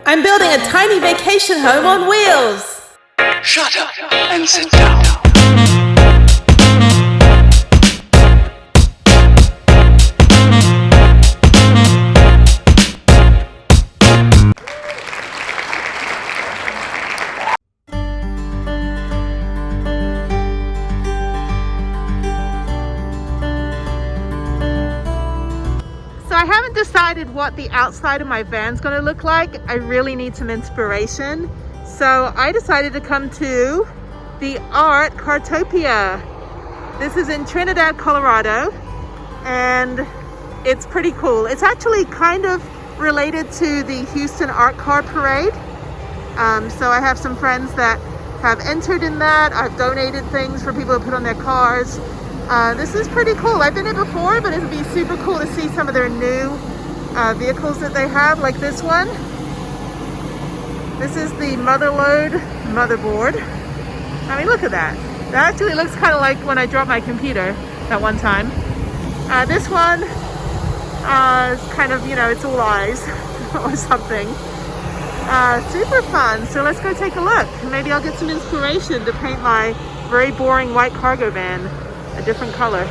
I'm building a tiny vacation home on wheels. Shut up and sit down. I haven't decided what the outside of my van's going to look like. I really need some inspiration. So I decided to come to the Art Cartopia. This is in Trinidad, Colorado, and it's pretty cool. It's actually kind of related to the Houston Art Car Parade. So I have some friends that have entered in that. I've donated things for people to put on their cars. This is pretty cool. I've been here before, but it would be super cool to see some of their new vehicles that they have, like this one. This is the Motherload motherboard. I mean, look at that. That actually looks kind of like when I dropped my computer that one time. This one is kind of, you know, it's all eyes or something. Super fun. So let's go take a look. Maybe I'll get some inspiration to paint my very boring white cargo van a different color.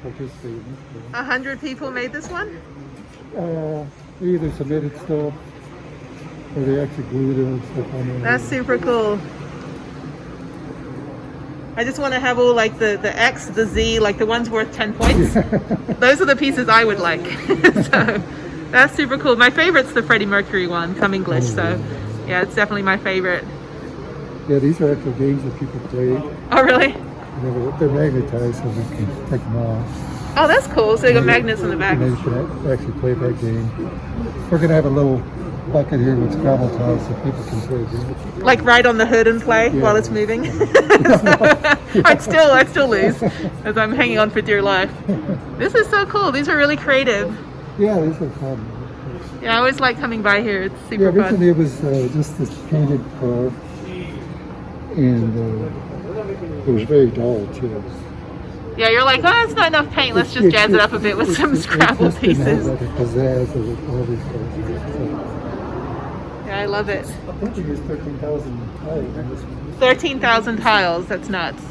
Participated. 100 people made this one? They either submitted stuff or they actually glued it and stuff on there. That's super cool. I just want to have all like the X, the Z, like the ones worth 10 points. Those are the pieces I would like. So that's super cool. My favorite's the Freddie Mercury one, Come English. So yeah, it's definitely my favorite. Yeah, these are actual games that people play. Oh, really? They're magnetized so we can take them off. Oh, that's cool. So they got magnets on the back. And then you can actually play that game. We're going to have a little bucket here with Scrabble tiles so people can play games. Like right on the hood and play while it's moving? So, I'd still lose as I'm hanging on for dear life. This is so cool. These are really creative. Yeah, these are fun. Yeah, I always like coming by here. It's super fun. Originally it was just this painted car. And it was very dull too. Yeah, you're like, oh, that's not enough paint. Let's just jazz it up a bit with some Scrabble pieces. Like a pizzazz of all these colors. Yeah, I love it. I think we used 13,000 tiles on this one. 13,000 tiles. That's nuts.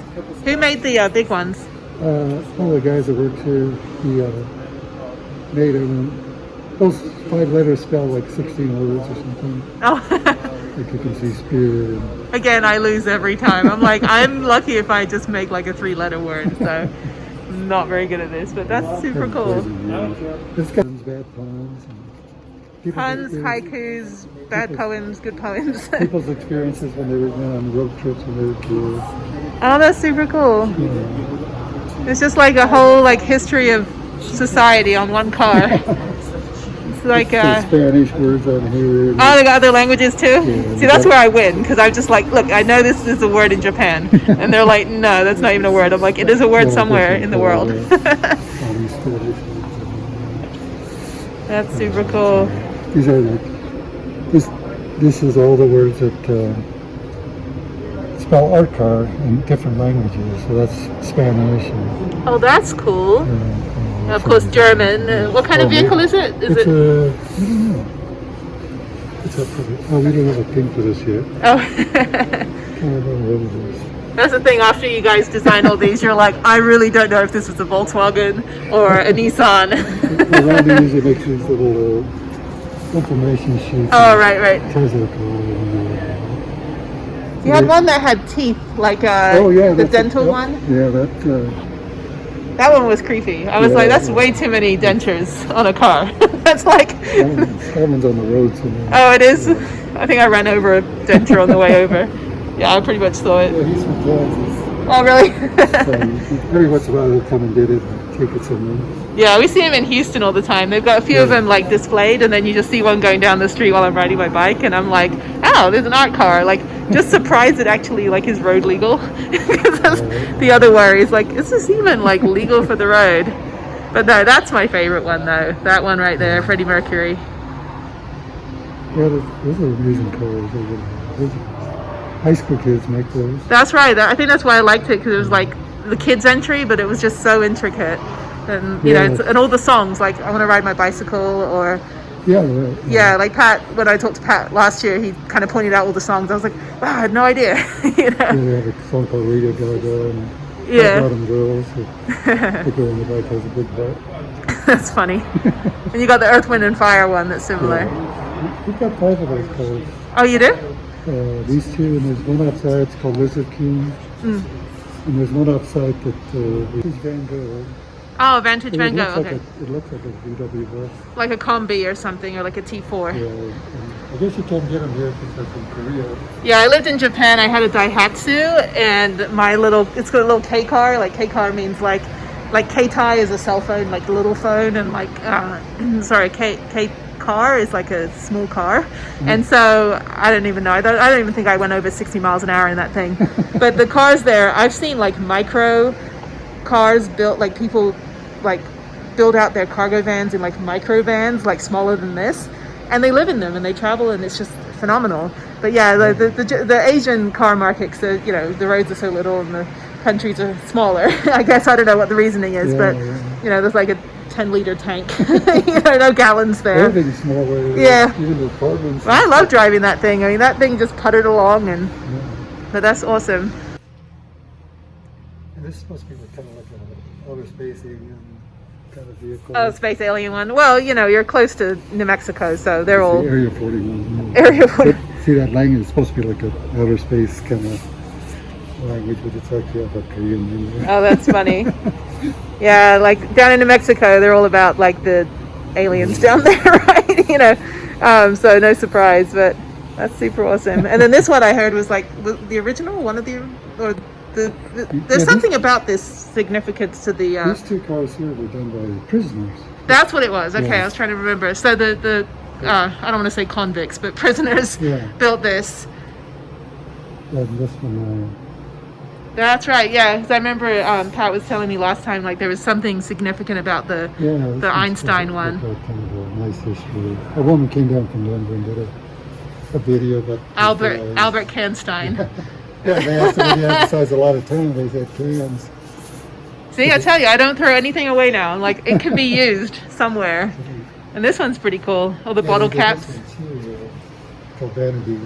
Who made the big ones? One of the guys that works here, he made them. Those 5 letters spell like 16 words or something. Oh, Like you can see spear. And Again, I lose every time. I'm like, I'm lucky if I just make like a 3-letter word. So I'm not very good at this, but that's super cool. It's got bad puns. And Puns, haikus, bad poems, good poems. people's experiences when they were on road trips when they were kids. Oh, that's super cool. Yeah. It's just like a whole like history of society on one car. It's like There's Spanish words on here. oh, they got other languages too? Yeah. See, that's where I win, because I'm just like, look, I know this is a word in Japan. And they're like, no, that's not even a word. I'm like, it is a word somewhere in the world. All these stories. That's super cool. These are like, this is all the words that spell art car in different languages. So that's Spanish. And, Oh, that's cool. Of course, German. What kind of vehicle is it? Is it's it? I don't know. It's up for the, we don't have a pin for this yet. Oh. I don't know what it is. That's the thing, after you guys design all these, you're like, I really don't know if this was a Volkswagen or a Nissan. Randy usually makes these little information sheets. Oh, right. Tells the car. You had one that had teeth, like the dental one. Yeah, That one was creepy. I was like, that's way too many dentures on a car. That's like... that one's on the road somewhere. Oh, it is? I think I ran over a denture on the way over. Yeah, I pretty much saw it. Yeah, he's from Kansas. Oh, really? So every once in a while he'll come and get it and take it somewhere. Yeah, we see him in Houston all the time. They've got a few of them like displayed, and then you just see one going down the street while I'm riding my bike, and I'm like, oh, there's an art car. Like, just surprised it actually like is road legal. Because that's the other worry is like, is this even like legal for the road? But no, that's my favorite one though. That one right there, Freddie Mercury. Yeah, those are amazing cars. High school kids make those. That's right. I think that's why I liked it, because it was like the kids entry, but it was just so intricate. And you know, and all the songs, like I want to ride my bicycle, or yeah, like Pat, when I talked to Pat last year, he kind of pointed out all the songs. I was like, wow, I had no idea. You know? Yeah, they have a song called Radio Gaga and Bottom Girls. The girl on the bike has a big butt. That's funny. And you got the Earth, Wind and Fire one that's similar. Yeah. We've got 5 of those cars. Oh, you do? These 2, and there's one outside, it's called Lizard King. And there's one outside that is Van Gogh. Oh, Vantage Van Gogh, okay. It looks like a VW bus. Like a Combi or something, or like a T4. Yeah, and I guess you can't get them here because they're from Korea. Yeah, I lived in Japan. I had a Daihatsu, and it's got a little K car. Like K car means like K-Tai is a cell phone, like a little phone, and like K car is like a small car. And so I don't even know. I don't even think I went over 60 miles an hour in that thing. But the cars there, I've seen like micro cars built, like people like build out their cargo vans in like micro vans, like smaller than this, and they live in them and they travel, and it's just phenomenal. But yeah, the Asian car market, so you know, the roads are so little and the countries are smaller. I guess I don't know what the reasoning is, but you know, there's like a 10-liter tank. You know, no gallons there. Everything's smaller. Yeah. Even the apartments. I love driving that thing. I mean, that thing just puttered along, but that's awesome. And this is supposed to be kind of like an outer space alien kind of vehicle. Oh, space alien one. Well, you know, you're close to New Mexico, so they're all... Area 41. Area 41. See, that language is supposed to be like an outer space kind of language, but it's actually a Korean language. Oh, that's funny. Yeah, like down in New Mexico, they're all about like the aliens down there, right? You know, so no surprise, but that's super awesome. And then this one I heard was like the original, one of the, or there's something about this significance to the... These 2 cars here were done by prisoners. That's what it was. Okay, Yeah. I was trying to remember. So the I don't want to say convicts, but prisoners built this. And this one... That's right, yeah. Because I remember Pat was telling me last time, like there was something significant about the Einstein one. Kind of a nice history. A woman came down from Denver and did a video about Albert Canstein. Yeah, they asked him if he emphasized a lot of time. They said cans. See, I tell you, I don't throw anything away now. I'm like, it can be used somewhere. And this one's pretty cool. All the bottle caps. Called vanities.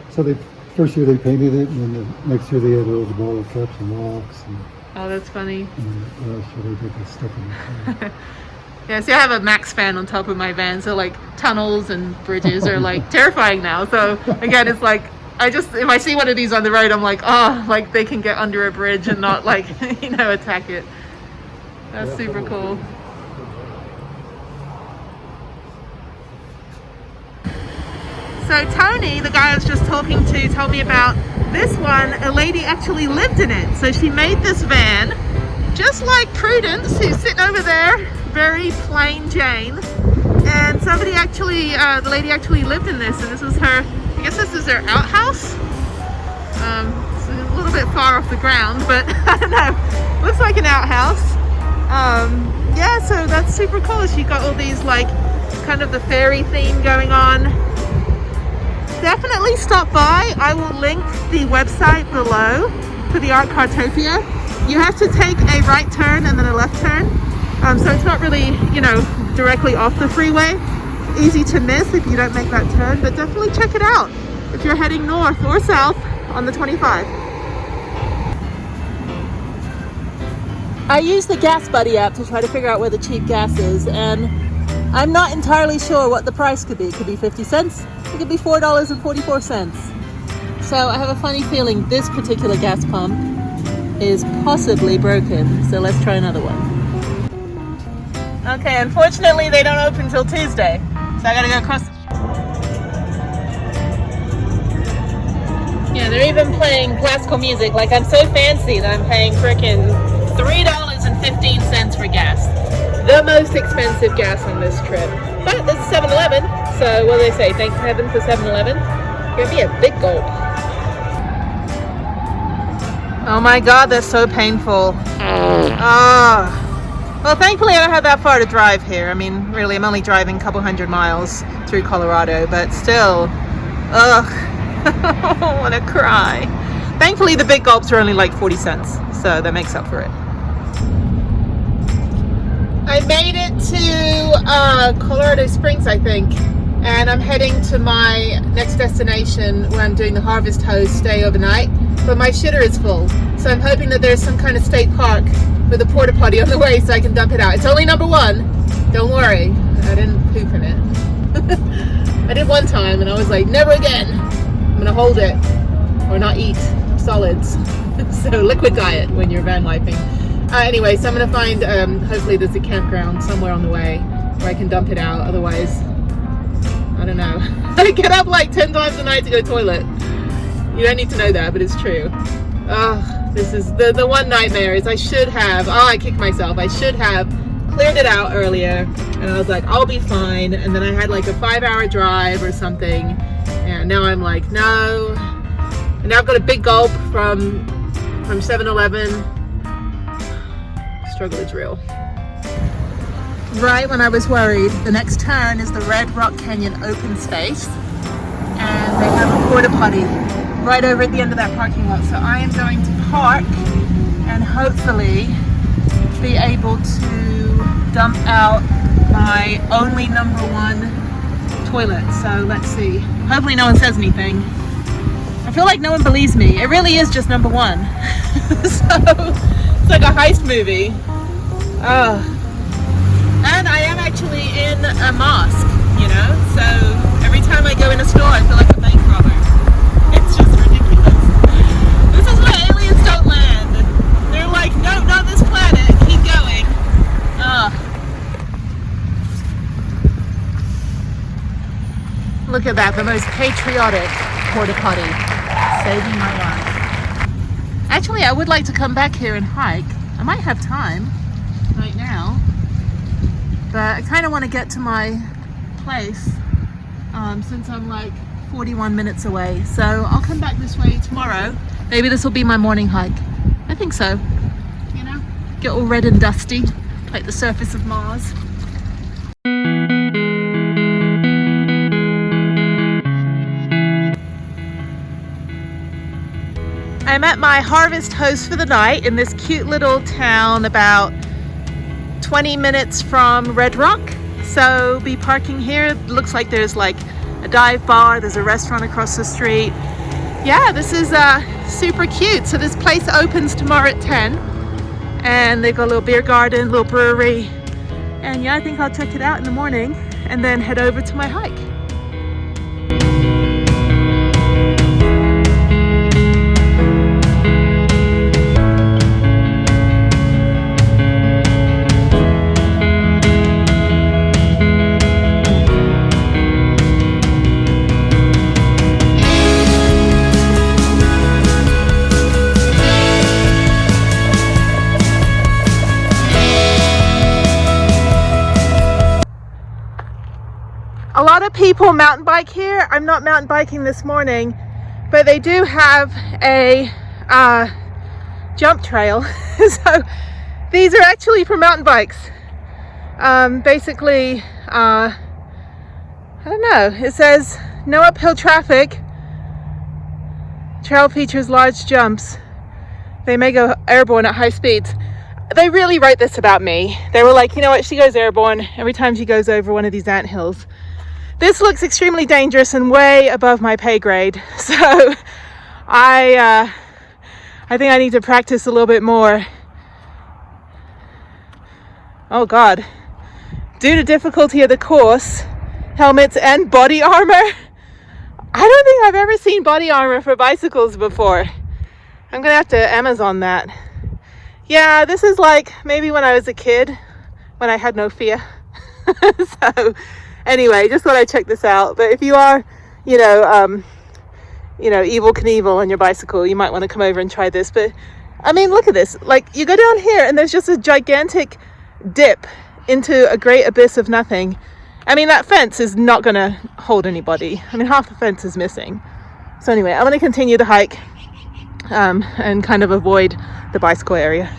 So first year they painted it, and then the next year they added all the bottle caps and locks. And, oh, that's funny. And last year they did the stuff in the car. Yeah, see, I have a max fan on top of my van, so like tunnels and bridges are like terrifying now. So again, it's like if I see one of these on the road, I'm like, oh, like they can get under a bridge and not like attack it. That's super cool. So Tony, the guy I was just talking to, told me about this one. A lady actually lived in it. So she made this van, just like Prudence, who's sitting over there, very plain Jane. And somebody actually, the lady actually lived in this, and this was her, I guess this is her outhouse. It's a little bit far off the ground, but I don't know, looks like an outhouse. Yeah, so that's super cool. She got all these like, kind of the fairy theme going on. Definitely stop by. I will link the website below to the Art Cartopia. You have to take a right turn and then a left turn. So it's not really, directly off the freeway. Easy to miss if you don't make that turn, but definitely check it out if you're heading north or south on the 25. I use the Gas Buddy app to try to figure out where the cheap gas is, and I'm not entirely sure what the price could be. It could be 50 cents. It could be $4.44. So I have a funny feeling this particular gas pump is possibly broken. So let's try another one. Okay, unfortunately they don't open till Tuesday. So I gotta go across. Yeah, they're even playing classical music. Like, I'm so fancy that I'm paying frickin' $3.15 for gas. The most expensive gas on this trip. But there's a 7-Eleven, so what do they say? Thank heaven for 7-Eleven. Give me a big gulp. Oh my god, they're so painful. Well, thankfully I don't have that far to drive here. I mean, really, I'm only driving a couple hundred miles through Colorado, but still, I want to cry. Thankfully, the big gulps are only like 40 cents, so that makes up for it. I made it to Colorado Springs, I think, and I'm heading to my next destination where I'm doing the Harvest Hose stay overnight, but my shitter is full, so I'm hoping that there's some kind of state park with a porta potty on the way so I can dump it out. It's only number 1, don't worry, I didn't poop in it. I did one time and I was like, never again. I'm gonna hold it or not eat solids. So liquid diet when you're van lifing. Anyway, so I'm gonna find, hopefully there's a campground somewhere on the way where I can dump it out. Otherwise, I don't know. I get up like 10 times a night to go to the toilet. You don't need to know that, but it's true. This is the one nightmare is I kicked myself. I should have cleared it out earlier, and I was like, I'll be fine. And then I had like a 5-hour drive or something, and now I'm like, no. And now I've got a big gulp from 7-Eleven. Struggle is real. Right when I was worried, the next turn is the Red Rock Canyon open space, and they have a porta potty right over at the end of that parking lot. So I am going to park and hopefully be able to dump out my only number 1 toilet. So let's see. Hopefully no one says anything. I feel like no one believes me. It really is just number 1. So it's like a heist movie. And I am actually in a mosque, so every time I go in a store I feel like a bank robber. It's just ridiculous. This is where aliens don't land. They're like, no, not this planet, keep going. Look at that, the most patriotic porta potty, saving my life. Actually, I would like to come back here and hike. I might have time right now, but I kind of want to get to my place since I'm like 41 minutes away. So I'll come back this way tomorrow. Maybe this will be my morning hike. I think so. Get all red and dusty like the surface of Mars. I'm at my harvest host for the night in this cute little town about 20 minutes from Red Rock. So be parking here. Looks like there's like a dive bar, there's a restaurant across the street. Yeah, this is super cute. So this place opens tomorrow at 10, and they've got a little beer garden, little brewery. And yeah, I think I'll check it out in the morning and then head over to my hike. A lot of people mountain bike here. I'm not mountain biking this morning, but they do have a jump trail. So these are actually for mountain bikes. Basically, I don't know, it says no uphill traffic. Trail features large jumps. They may go airborne at high speeds. They really wrote this about me. They were like, you know what, she goes airborne every time she goes over one of these anthills. This looks extremely dangerous and way above my pay grade. So I think I need to practice a little bit more. Oh God. Due to difficulty of the course, helmets and body armor. I don't think I've ever seen body armor for bicycles before. I'm gonna have to Amazon that. Yeah, this is like maybe when I was a kid, when I had no fear. So anyway, just thought I'd check this out. But if you are, Evel Knievel on your bicycle, you might want to come over and try this. But I mean, look at this. Like, you go down here and there's just a gigantic dip into a great abyss of nothing. I mean, that fence is not going to hold anybody. I mean, half the fence is missing. So anyway, I'm going to continue the hike and kind of avoid the bicycle area.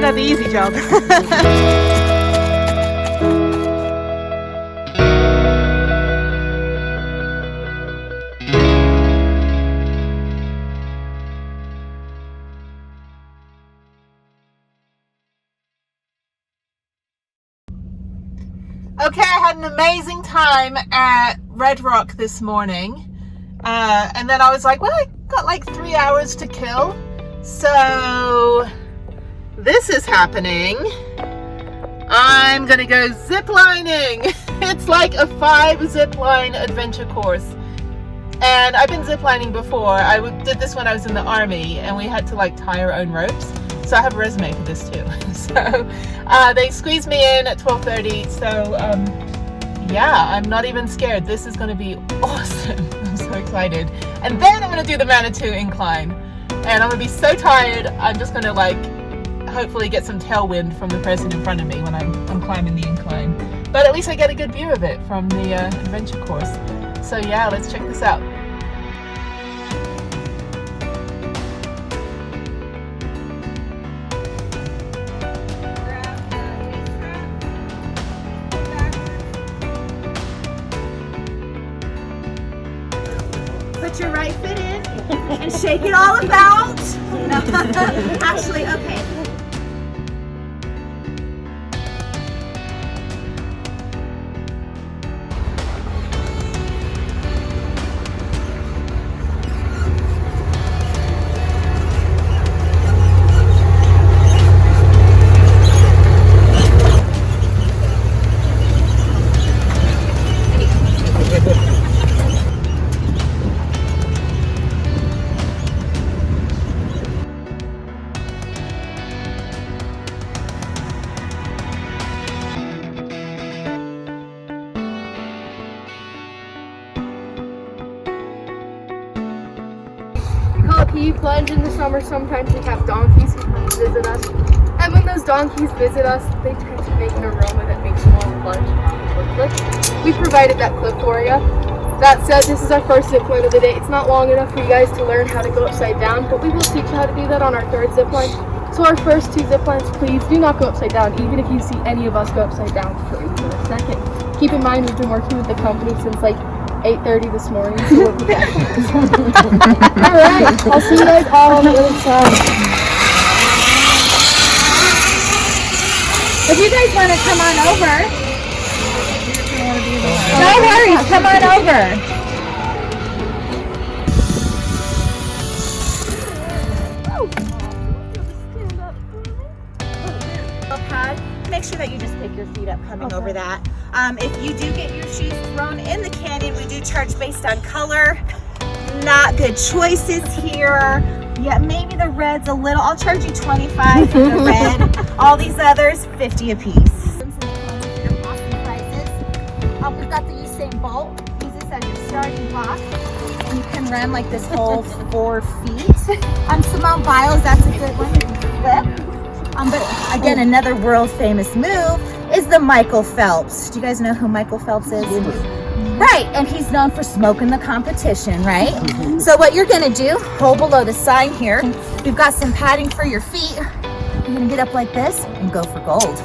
The easy job. Okay, I had an amazing time at Red Rock this morning, and then I was like, well, I got like 3 hours to kill, so this is happening. I'm gonna go ziplining. It's like a 5 zipline adventure course, and I've been ziplining before. I did this when I was in the army, and we had to like tie our own ropes, so I have a resume for this too. So they squeezed me in at 12:30, so yeah, I'm not even scared. This is gonna be awesome. I'm so excited. And then I'm gonna do the Manitou incline, and I'm gonna be so tired. I'm just gonna like hopefully get some tailwind from the person in front of me when I'm climbing the incline. But at least I get a good view of it from the adventure course. So yeah, let's check this out. Put your right foot in and shake it all about. No. Actually, okay. plunge in the summer, sometimes we have donkeys who come to visit us. And when those donkeys visit us, they tend to make an aroma that makes you want to plunge. We provided that clip for you. That said, this is our first zip line of the day. It's not long enough for you guys to learn how to go upside down, but we will teach you how to do that on our third zip line. So our first 2 zip lines, please do not go upside down, even if you see any of us go upside down for even a second. Keep in mind, we've been working with the company since like 8:30 this morning. So we're Alright, I'll see you guys all on the other side. If you guys want to come on over. No worries, come on over. Pad. Make sure that you just pick your feet up coming over that. If you do get your shoes thrown in the canyon, we do charge based on color. Not good choices here. Yeah, maybe the red's a little. I'll charge you 25 for the red. All these others, 50 a piece. We've got the Usain Bolt. Use this as your starting block. You can run like this whole 4 feet. Simone Biles, that's a good one. You can flip. But again, another world famous move is the Michael Phelps. Do you guys know who Michael Phelps is? Right, and he's known for smoking the competition, right? So what you're gonna do, hold below the sign here. We've got some padding for your feet. You're gonna get up like this and go for gold.